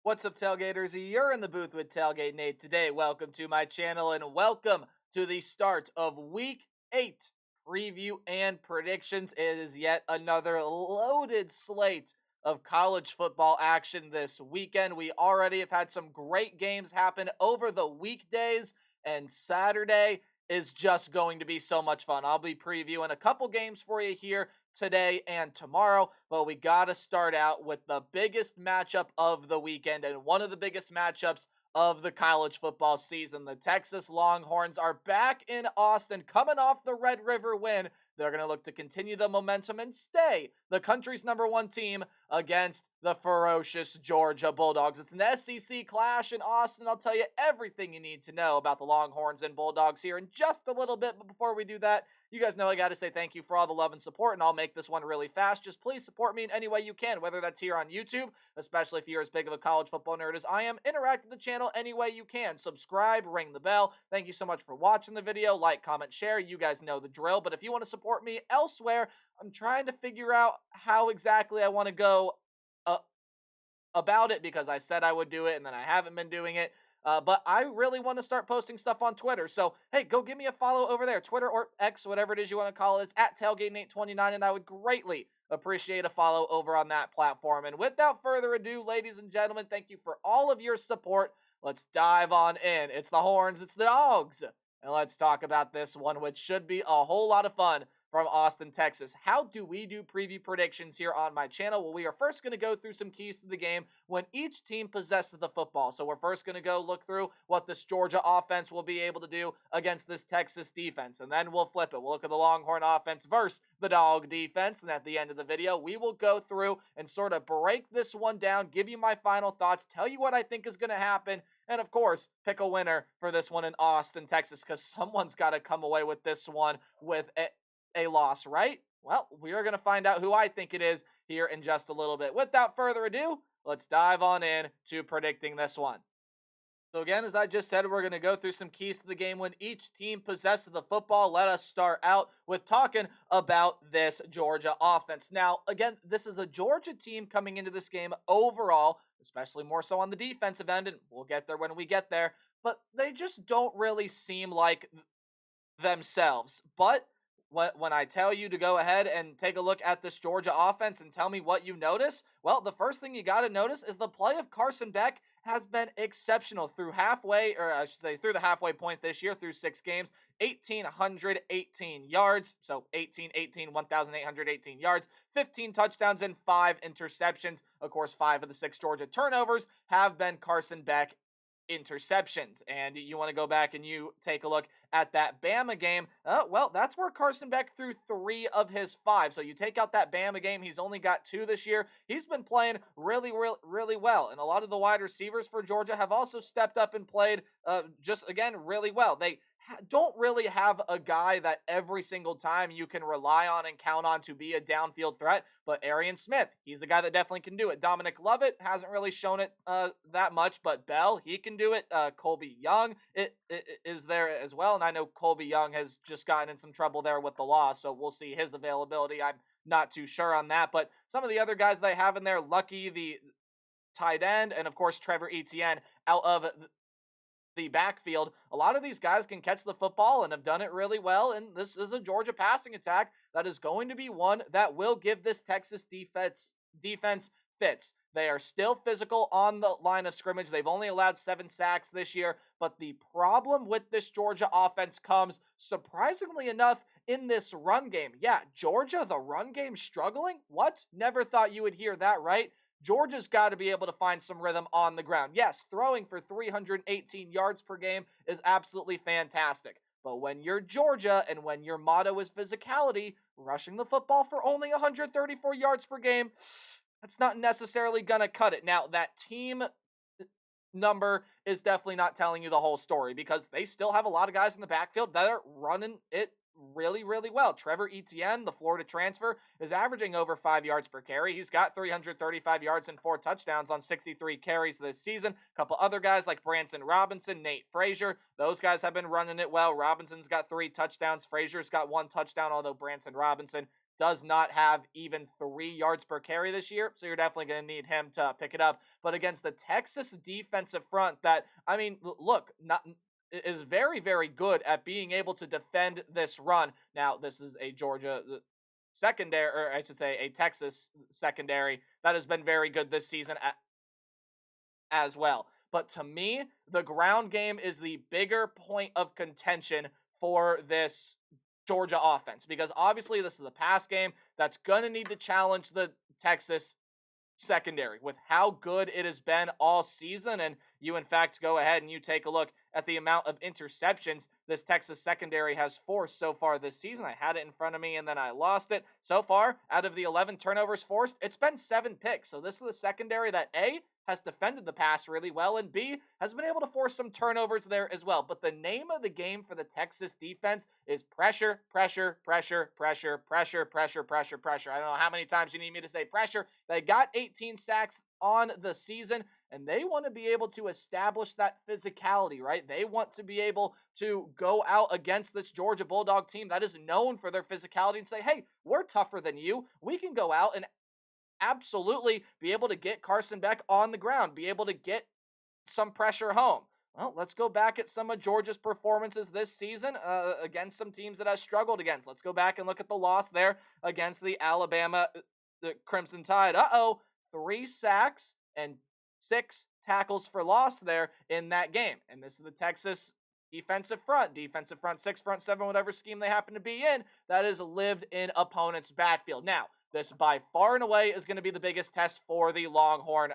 What's up, Tailgaters? You're in the booth with Tailgate Nate today. Welcome to my channel and welcome to the start of Week 8 preview and predictions. It is yet another loaded slate of college football action this weekend. We already have had some great games happen over the weekdays, and Saturday is just going to be so much fun. I'll be previewing a couple games for you here today and tomorrow, but we got to start out with the biggest matchup of the weekend and one of the biggest matchups of the college football season. The Texas Longhorns are back in Austin, coming off the Red River win. They're going to look to continue the momentum and stay the country's #1 team against the ferocious Georgia Bulldogs. It's an SEC clash in Austin. I'll tell you everything you need to know about the Longhorns and Bulldogs here in just a little bit. But before we do that, you guys know I got to say thank you for all the love and support, and I'll make this one really fast. Just please support me in any way you can, whether that's here on YouTube, especially if you're as big of a college football nerd as I am. Interact with the channel any way you can. Subscribe, ring the bell. Thank you so much for watching the video. Like, comment, share. You guys know the drill. But if you want to support me elsewhere, I'm trying to figure out how exactly I want to go about it, because I said I would do it and then I haven't been doing it. But I really want to start posting stuff on Twitter. So, hey, go give me a follow over there. Twitter or X, whatever it is you want to call it. It's at Tailgate829, and I would greatly appreciate a follow over on that platform. And without further ado, ladies and gentlemen, thank you for all of your support. Let's dive on in. It's the Horns, it's the Dogs. And let's talk about this one, which should be a whole lot of fun, from Austin, Texas. How do we do preview predictions here on my channel? Well, we are first going to go through some keys to the game when each team possesses the football. So we're first going to go look through what this Georgia offense will be able to do against this Texas defense. And then we'll flip it. We'll look at the Longhorn offense versus the Dog defense. And at the end of the video, we will go through and sort of break this one down, give you my final thoughts, tell you what I think is going to happen, and of course, pick a winner for this one in Austin, Texas, because someone's got to come away with this one with a loss, right? Well, we are going to find out who I think it is here in just a little bit. Without further ado, let's dive on in to predicting this one. So again, as I just said, we're going to go through some keys to the game when each team possesses the football. Let us start out with talking about this Georgia offense. Now, again, this is a Georgia team coming into this game overall, especially more so on the defensive end, and we'll get there when we get there, but they just don't really seem like themselves. But when I tell you to go ahead and take a look at this Georgia offense and tell me what you notice, well, the first thing you got to notice is the play of Carson Beck has been exceptional through the halfway point this year, through 6 games, 1,818 yards. So 1,818 yards, 15 touchdowns, and 5 interceptions. Of course, 5 of the 6 Georgia turnovers have been Carson Beck interceptions. And you want to go back and you take a look at that Bama game. Well, that's where Carson Beck threw 3 of his 5. So you take out that Bama game, he's only got 2 this year. He's been playing really well. And a lot of the wide receivers for Georgia have also stepped up and played really well. They don't really have a guy that every single time you can rely on and count on to be a downfield threat, but Arian Smith, he's a guy that definitely can do it. Dominic Lovett hasn't really shown it that much, but Bell, he can do it. Colby Young is there as well, and I know Colby Young has just gotten in some trouble there with the law, so we'll see his availability. I'm not too sure on that, but some of the other guys they have in there, Lucky, the tight end, and of course Trevor Etienne out of the backfield. A lot of these guys can catch the football and have done it really well, and this is a Georgia passing attack that is going to be one that will give this Texas defense fits. They are still physical on the line of scrimmage. They've only allowed 7 sacks this year, but the problem with this Georgia offense comes, surprisingly enough, in this run game. Yeah, Georgia, the run game struggling? What? Never thought you would hear that, right? Georgia's got to be able to find some rhythm on the ground. Yes, throwing for 318 yards per game is absolutely fantastic. But when you're Georgia and when your motto is physicality, rushing the football for only 134 yards per game, that's not necessarily going to cut it. Now, that team number is definitely not telling you the whole story, because they still have a lot of guys in the backfield that are running it really well. Trevor Etienne, the Florida transfer, is averaging over 5 yards per carry. He's got 335 yards and 4 touchdowns on 63 carries this season. A couple other guys like Branson Robinson, Nate Frazier, those guys have been running it well. Robinson's got 3 touchdowns. Frazier's got 1 touchdown, although Branson Robinson does not have even 3 yards per carry this year, so you're definitely going to need him to pick it up. But against the Texas defensive front that, I mean, look, not is very, very good at being able to defend this run. Now, this is a Georgia secondary, or I should say a Texas secondary that has been very good this season as well. But to me, the ground game is the bigger point of contention for this Georgia offense, because obviously this is a pass game that's going to need to challenge the Texas secondary with how good it has been all season. And you, in fact, go ahead and you take a look at the amount of interceptions this Texas secondary has forced so far this season. I had it in front of me and then I lost it. So far, out of the 11 turnovers forced, it's been 7 picks. So this is the secondary that A, has defended the pass really well, and B, has been able to force some turnovers there as well. But the name of the game for the Texas defense is pressure, pressure, pressure, pressure, pressure, pressure, pressure, pressure. I don't know how many times you need me to say pressure. They got 18 sacks on the season, and they want to be able to establish that physicality, right? They want to be able to go out against this Georgia Bulldog team that is known for their physicality and say, hey, we're tougher than you. We can go out and absolutely be able to get Carson Beck on the ground, be able to get some pressure home. Well, let's go back at some of Georgia's performances this season against some teams that has struggled against. Let's go back and look at the loss there against the Alabama the Crimson Tide. 3 sacks and 6 tackles for loss there in that game. And this is the Texas defensive front 6, front 7, whatever scheme they happen to be in, that has lived in opponents' backfield. Now, this by far and away is going to be the biggest test for the Longhorn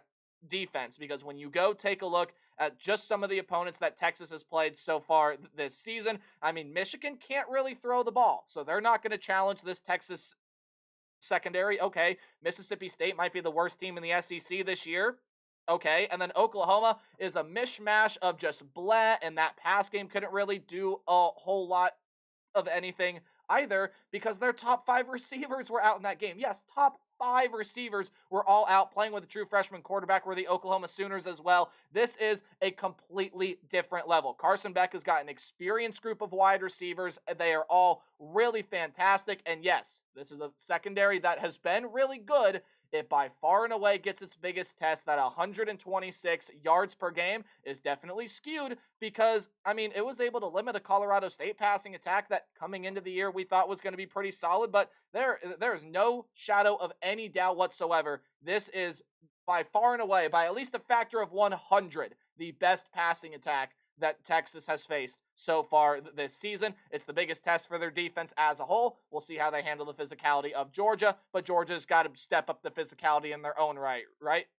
defense, because when you go take a look at just some of the opponents that Texas has played so far this season, I mean, Michigan can't really throw the ball, so they're not going to challenge this Texas secondary. Okay, Mississippi State might be the worst team in the SEC this year. Okay, and then Oklahoma is a mishmash of just blah, and that pass game couldn't really do a whole lot of anything either, because their top 5 receivers were out in that game. Yes, top 5 receivers were all out playing with a true freshman quarterback, were the Oklahoma Sooners as well. This is a completely different level. Carson Beck has got an experienced group of wide receivers. They are all really fantastic. And yes, this is a secondary that has been really good. It by far and away gets its biggest test. That 126 yards per game is definitely skewed because, I mean, it was able to limit a Colorado State passing attack that coming into the year we thought was going to be pretty solid, but there is no shadow of any doubt whatsoever. This is by far and away, by at least a factor of 100, the best passing attack that Texas has faced so far this season. It's the biggest test for their defense as a whole. We'll see how they handle the physicality of Georgia, but Georgia's got to step up the physicality in their own right?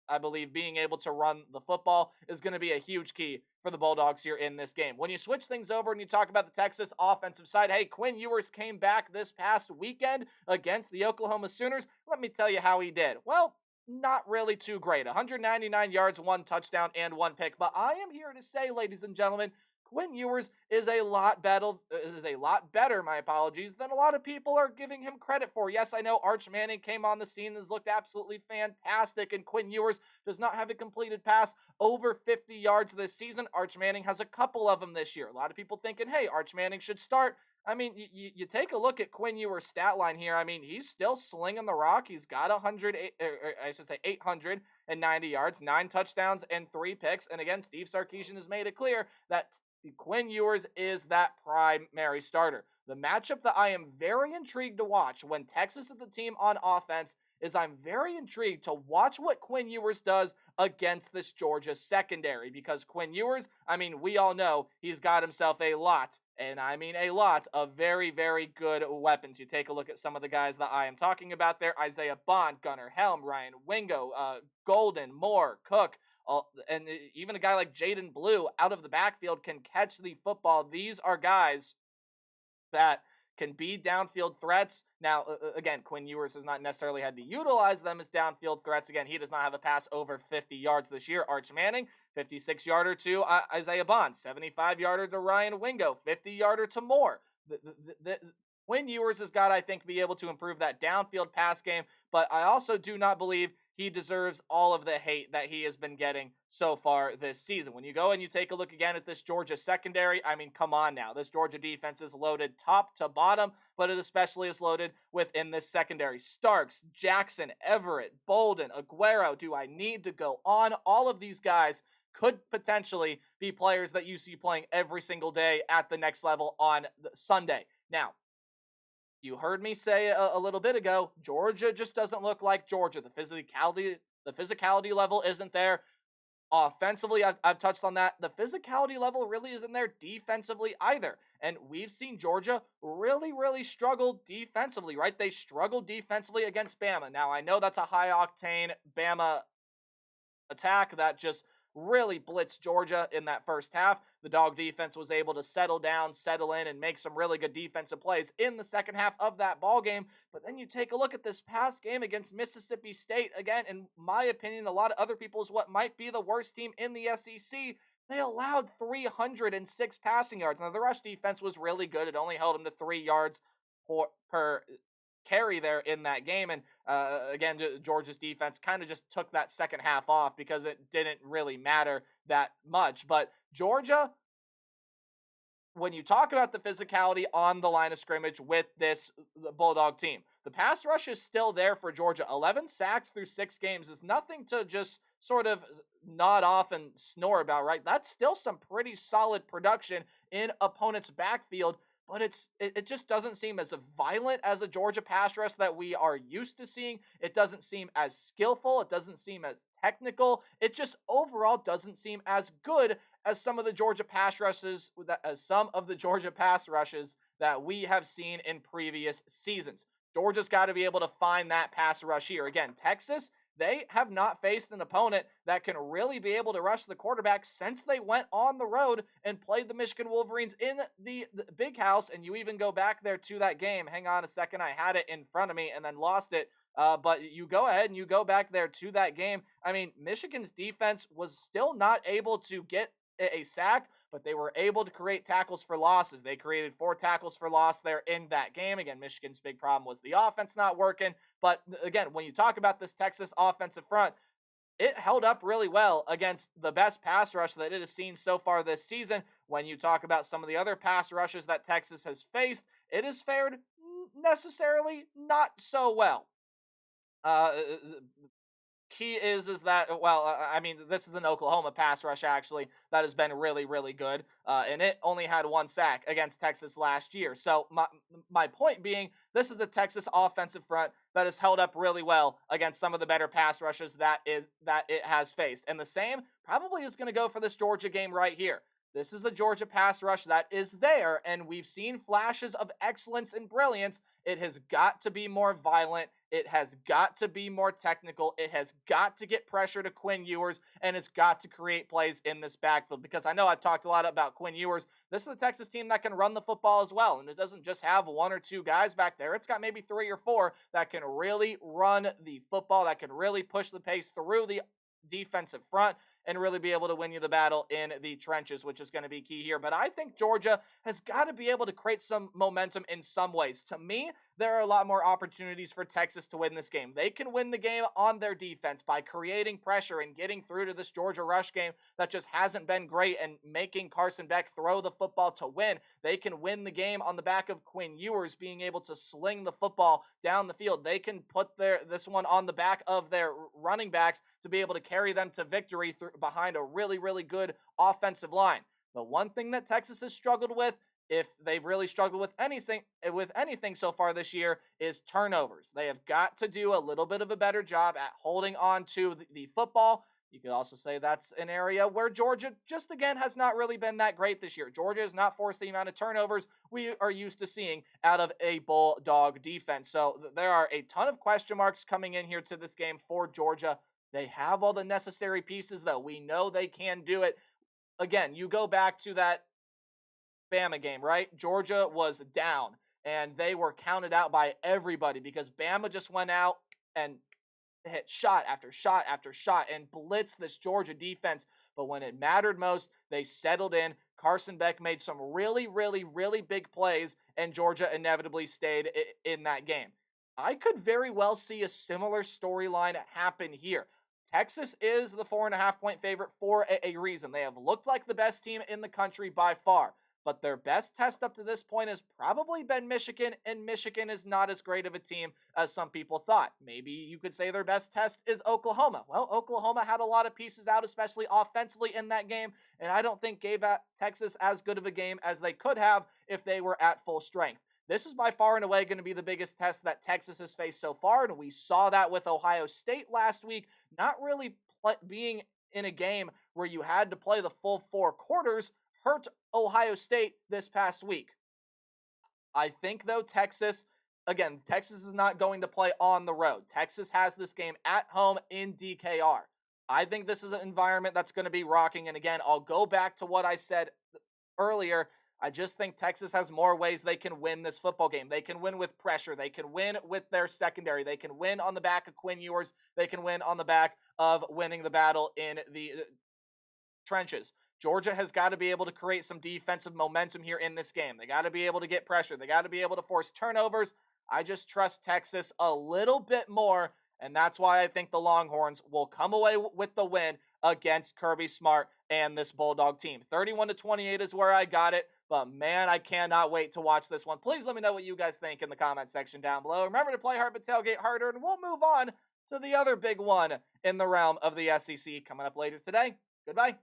I believe being able to run the football is going to be a huge key for the Bulldogs here in this game. When you switch things over and you talk about the Texas offensive side, hey, Quinn Ewers came back this past weekend against the Oklahoma Sooners. Let me tell you how he did. Well, not really too great. 199 yards, 1 touchdown, and 1 pick. But I am here to say, ladies and gentlemen, Quinn Ewers is a lot better, my apologies, than a lot of people are giving him credit for. Yes, I know Arch Manning came on the scene and has looked absolutely fantastic, and Quinn Ewers does not have a completed pass over 50 yards this season. Arch Manning has a couple of them this year. A lot of people thinking, hey, Arch Manning should start. I mean, you take a look at Quinn Ewers' stat line here. I mean, he's still slinging the rock. He's got 890 yards, 9 touchdowns, and 3 picks. And again, Steve Sarkisian has made it clear that Quinn Ewers is that primary starter. The matchup that I am very intrigued to watch when Texas is the team on offense is I'm very intrigued to watch what Quinn Ewers does against this Georgia secondary, because Quinn Ewers, I mean, we all know he's got himself a lot, and I mean a lot, of very, very good weapons. You take a look at some of the guys that I am talking about there: Isaiah Bond, Gunnar Helm, Ryan Wingo, Golden, Moore, Cook, and even a guy like Jaden Blue out of the backfield can catch the football. These are guys that can be downfield threats. Now, again, Quinn Ewers has not necessarily had to utilize them as downfield threats. Again, he does not have a pass over 50 yards this year. Arch Manning, 56-yarder to Isaiah Bond, 75-yarder to Ryan Wingo, 50-yarder to Moore. Quinn Ewers has got, I think, be able to improve that downfield pass game, but I also do not believe he deserves all of the hate that he has been getting so far this season. When you go and you take a look again at this Georgia secondary, I mean, come on now. This Georgia defense is loaded top to bottom, but it especially is loaded within this secondary. Starks, Jackson, Everett, Bolden, Aguero. Do I need to go on? All of these guys could potentially be players that you see playing every single day at the next level on Sunday. Now, you heard me say a little bit ago, Georgia just doesn't look like Georgia. The physicality level isn't there. Offensively, I've touched on that. The physicality level really isn't there defensively either. And we've seen Georgia really, really struggle defensively, right? They struggled defensively against Bama. Now, I know that's a high-octane Bama attack that just really blitzed Georgia in that first half. The dog defense was able to settle down, settle in, and make some really good defensive plays in the second half of that ball game. But then you take a look at this past game against Mississippi State. Again, in my opinion, a lot of other people's what might be the worst team in the SEC. They allowed 306 passing yards. Now, the rush defense was really good. It only held them to 3 yards per carry there in that game. And again, Georgia's defense kind of just took that second half off because it didn't really matter that much. But Georgia, when you talk about the physicality on the line of scrimmage with this Bulldog team, the pass rush is still there for Georgia. 11 sacks through 6 games is nothing to just sort of nod off and snore about, right? That's still some pretty solid production in opponent's backfield, but it just doesn't seem as violent as a Georgia pass rush that we are used to seeing. It doesn't seem as skillful. It doesn't seem as technical. It just overall doesn't seem as good as some of the Georgia pass rushes that we have seen in previous seasons. Georgia's got to be able to find that pass rush here. Again, Texas, they have not faced an opponent that can really be able to rush the quarterback since they went on the road and played the Michigan Wolverines in the Big House. And you even go back there to that game. Hang on a second. I had it in front of me and then lost it. But you go ahead and you go back there to that game. I mean, Michigan's defense was still not able to get a sack, but they were able to create tackles for losses. They created 4 tackles for loss there in that game. Again, Michigan's big problem was the offense not working. But again, when you talk about this Texas offensive front, it held up really well against the best pass rush that it has seen so far this season. When you talk about some of the other pass rushes that Texas has faced, it has fared necessarily not so well. Key is that, well, I mean, this is an Oklahoma pass rush, actually, that has been really, really good, and it only had 1 sack against Texas last year. So my point being, this is a Texas offensive front that has held up really well against some of the better pass rushes that it has faced. And the same probably is going to go for this Georgia game right here. This is the Georgia pass rush that is there, and we've seen flashes of excellence and brilliance. It has got to be more violent. It has got to be more technical. It has got to get pressure to Quinn Ewers, and it's got to create plays in this backfield. Because I know I've talked a lot about Quinn Ewers. This is a Texas team that can run the football as well, and it doesn't just have 1 or 2 guys back there. It's got maybe 3 or 4 that can really run the football, that can really push the pace through the defensive front and really be able to win you the battle in the trenches, which is going to be key here. But I think Georgia has got to be able to create some momentum in some ways. To me, there are a lot more opportunities for Texas to win this game. They can win the game on their defense by creating pressure and getting through to this Georgia rush game that just hasn't been great and making Carson Beck throw the football to win. They can win the game on the back of Quinn Ewers being able to sling the football down the field. They can put this one on the back of their running backs to be able to carry them to victory behind a really, really good offensive line. The one thing that Texas has struggled with, if they've really struggled with anything so far this year, is turnovers. They have got to do a little bit of a better job at holding on to the football. You could also say that's an area where Georgia just, again, has not really been that great this year. Georgia has not forced the amount of turnovers we are used to seeing out of a Bulldog defense. So there are a ton of question marks coming in here to this game for Georgia. They have all the necessary pieces that we know they can do it. Again, you go back to that Bama game, right? Georgia was down, and they were counted out by everybody because Bama just went out and hit shot after shot after shot and blitzed this Georgia defense. But when it mattered most, they settled in. Carson Beck made some really, really, really big plays, and Georgia inevitably stayed in that game. I could very well see a similar storyline happen here. Texas is the 4.5 point favorite for a reason. They have looked like the best team in the country by far, but their best test up to this point has probably been Michigan, and Michigan is not as great of a team as some people thought. Maybe you could say their best test is Oklahoma. Well, Oklahoma had a lot of pieces out, especially offensively in that game, and I don't think gave Texas as good of a game as they could have if they were at full strength. This is by far and away going to be the biggest test that Texas has faced so far, and we saw that with Ohio State last week, not really being in a game where you had to play the full 4 quarters hurt Ohio State this past week. I think, though, Texas is not going to play on the road. Texas has this game at home in DKR. I think this is an environment that's going to be rocking, and again, I'll go back to what I said earlier. I just think Texas has more ways they can win this football game. They can win with pressure. They can win with their secondary. They can win on the back of Quinn Ewers. They can win on the back of winning the battle in the trenches. Georgia has got to be able to create some defensive momentum here in this game. They got to be able to get pressure. They got to be able to force turnovers. I just trust Texas a little bit more, and that's why I think the Longhorns will come away with the win against Kirby Smart and this Bulldog team. 31-28 is where I got it. But man, I cannot wait to watch this one. Please let me know what you guys think in the comment section down below. Remember to play hard but tailgate harder, and we'll move on to the other big one in the realm of the SEC coming up later today. Goodbye.